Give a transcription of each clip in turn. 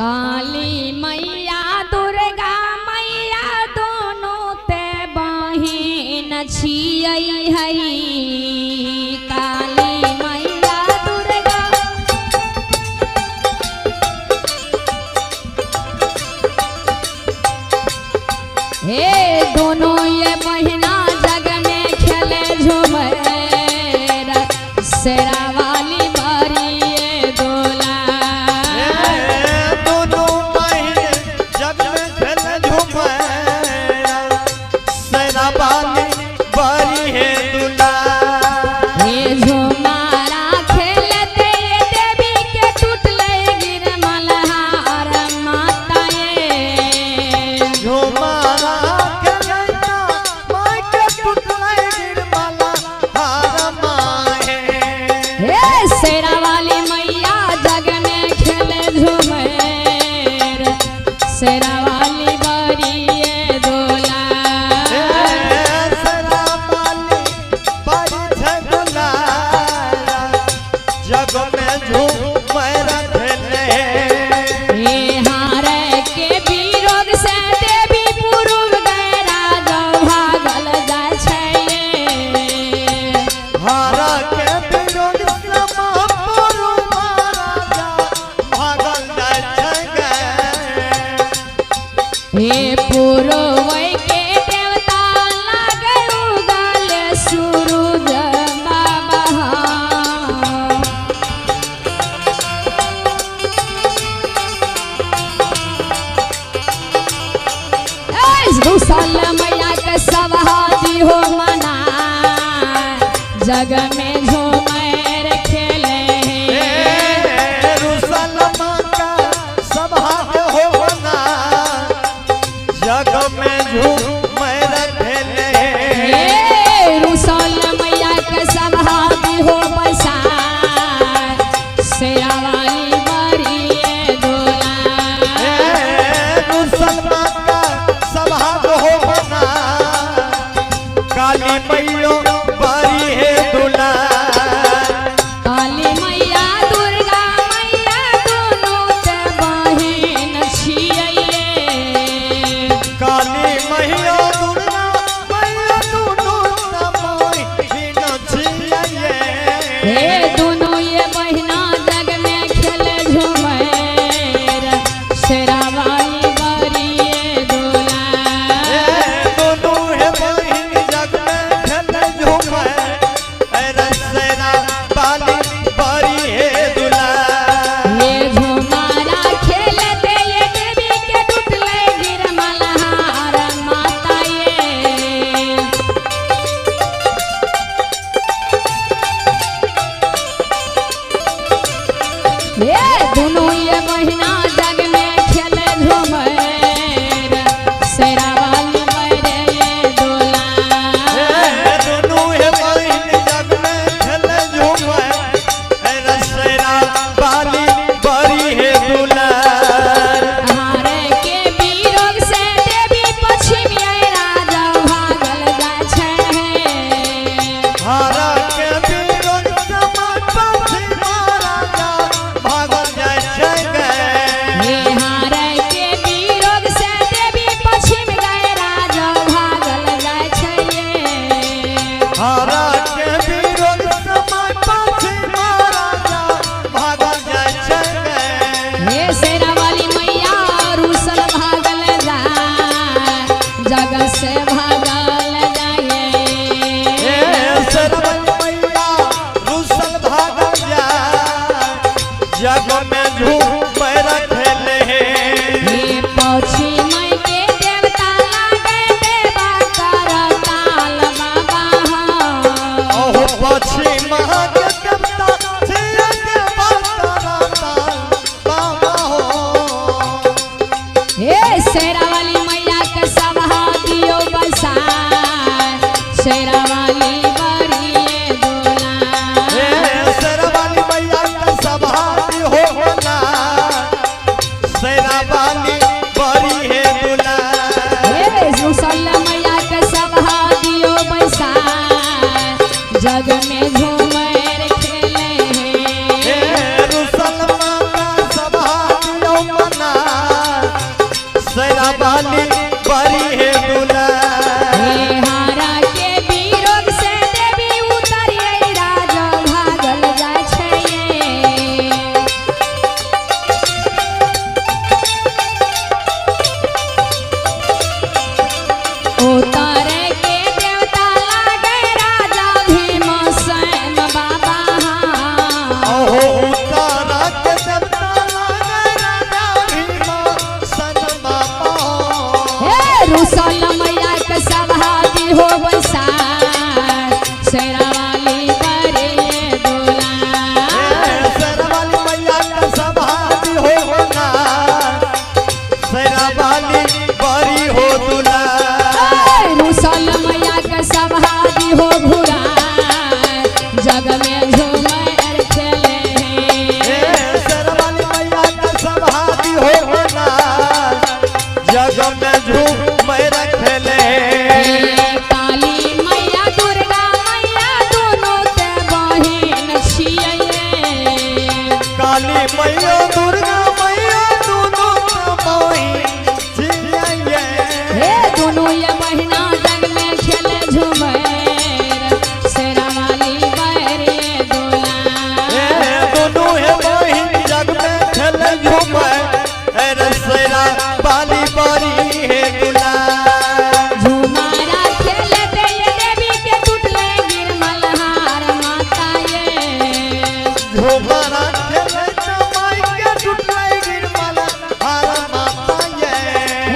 काली मैया दुर्गा मैया दोनों ते बहिन छियै हई। काली मैया दुर्गा हे दोनों ये बहिना जग में खेले झूमर शेरा वाली बारी ये दोला। दोनों बहिन जग में खेले झूमर शेरा वाली बारी है दूल्हा। ये झुमारा खेलते ये देवी के टूटले गिर मल्हार माता ये। झुमारा खेलैया माई के टूटले गिर मल्हार माए। हे शेरा वाली मैया जग में खेले झूमर शेरा वाली बारी ये दोला। शेरा वाली बारी है दूल्हा जग में झूमर खेले। ये हार के विरोध से देवी पूर्व गए राजा भागल जाय छै ये। हारा के विरोध से महापुरु महाराजा भागल जाय छै। हे पूर्व के देवता लागे उगल सूरज बाबा। रुसल मैया के सब हाथी हो मना जग में झूमर खेले। रुसल माता सभा हो बना जग में झूमर खेले। हे रुसल मैया के सब हाथी हो बसा शेरा वाली बारी ये दोला। रुसल माता सभा हो बना काली मैया बारी है दूल्हा। काली मैया दुर्गा मैया दोनों ते बहिन छियै ये। काली मैया दुर्गा मैया दोनों समय छियै। हे दोनों ये बहिना जग में खेले झूमर शेरा वाली बारी ये दोला। दोनों है बहिन जग में खेले झूमर शेरा वाली बारी है दूल्हा। ये झुमारा खेलते ये देवी के टूटले गिर मल्हार माता ये। दोनों ये बहिना जग में खेले झूमर शेरा वाली बारी ये दोला। दोनों है बहिन जग में खेले झूमर शेरा वाली बारी है दूल्हा। हारे के विरोध से देवी पश्चिम राजा भागल जाय छै। हारा के विरोध से पश्चिम महाराजा भागल जाय छै। हे हारे के विरोध से देवी पश्चिम गए राजा भागल जाय छै। हारा के विरोध से पश्चिम महाराजा भागल जाय छै। हे शेरा वाली मैया रुसल भागल जाय जग से भागल जाए। शेरा मैया रुसल भागल जाय जग में झूमर खेले। हे पश्चिम के देवता लागे देवा कर ताल बाबा। ओह पश्चिम के देवता छियै के बाबा बाबा हो। हे शेरा वाली मैया के सभा दियो बसा शेरा वाली बारी ये दोला। शेरा वाली मैया के सभा हो काली मैया दुर्गा मैया दोनों समाई जियाए हे दोनों ये महीना जग में खेले झूमर शेरा वाली बैरिए दुला दोनों है बहिन जग में खेले झूमर शेरा वाली बारी है दुला झूमारा खेले ते ये देवी के टूटले गिरमल हार माता ये झूमारा खेले माई के टूटले गिरमल हार माता ये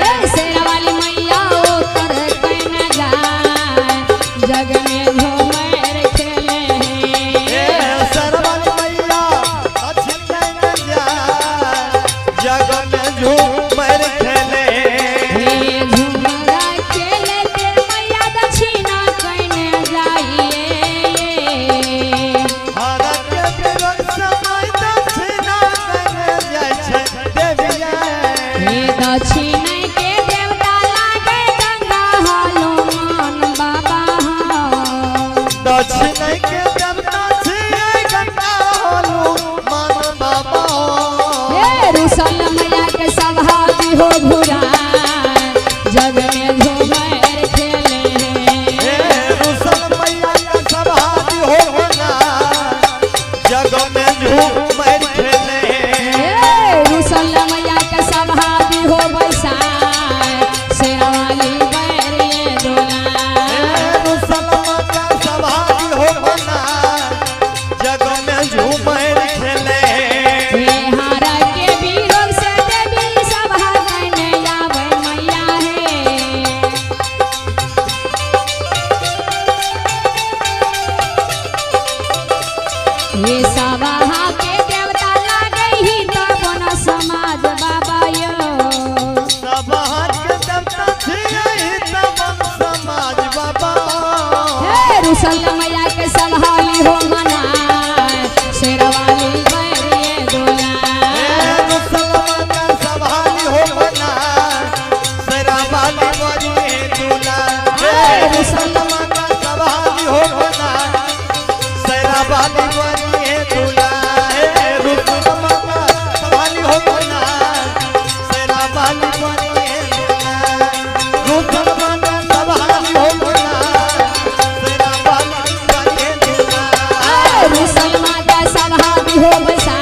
हे शेरा वाली मैया उतर कहने जाए जग में झूमर खेले सरवाली मैया अच्छी कहने जा जग में झूमर खेले हे झूमरा खेले ते मैया दक्षिणा कहने जाइए भारत के विरोध समय दक्षिणा कहने जाय छै देविया हे दक्षिण के देवता लागे गंगा हनुमान बाबा दक्षिण के देवता छै गंगा हनुमान बाबा हे रुसल मैया के सभा हो घुरा जग में झूमर खेले रुसल मैया का सभागी हो ना जग में झूमर खेले हे रुसल मैया के सभा हो बैसा शेरा वाली बैरिए दुला रुसल मैया का सभागी हो ना जग में झूमर खेले हे हारा के वीरों से देवी सभा कहने आवे मैया हे ये सभा के देवता लागे ही तो बन समाज बाबा यो सभार के देवता छियै तब समाज बाबा हे रुसल मैया के सभाली हो मना शेरा वाली बैरिए दुला रुसल मैया का सभागी हो ना शेरा वाली बारी दुला रुसल मैया का सभागी हो ना शेरा वाली बारी दुला रुसल मैया का सभागी हो ना शेरा वाली बारी दुला रुसल मैया का सभागी हो ना शेरा वाली बारी दुला रुसल माता सभा हो बैसा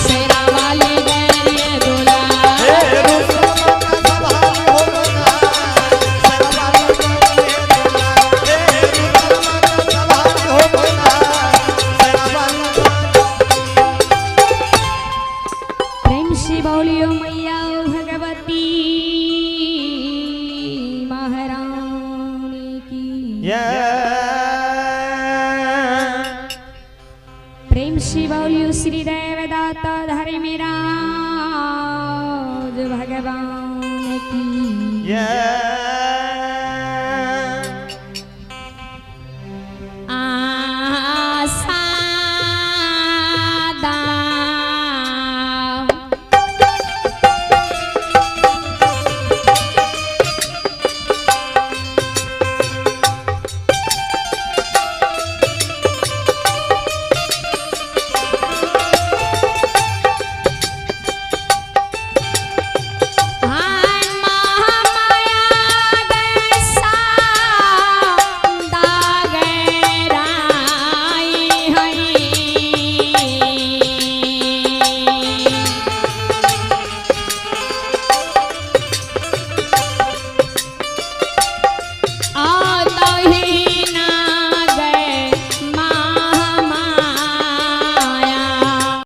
शेरा वाली बैरिए दुला रुसल मैया का सभागी हो ना शेरा वाली बारी दुला रुसल मैया का सभागी हो ना शेरा वाली प्रेम से बोलियो मैया भगवती महारानी की प्रेम से बोलियो श्री देवदाता धर्मराज भगवान की Yeah.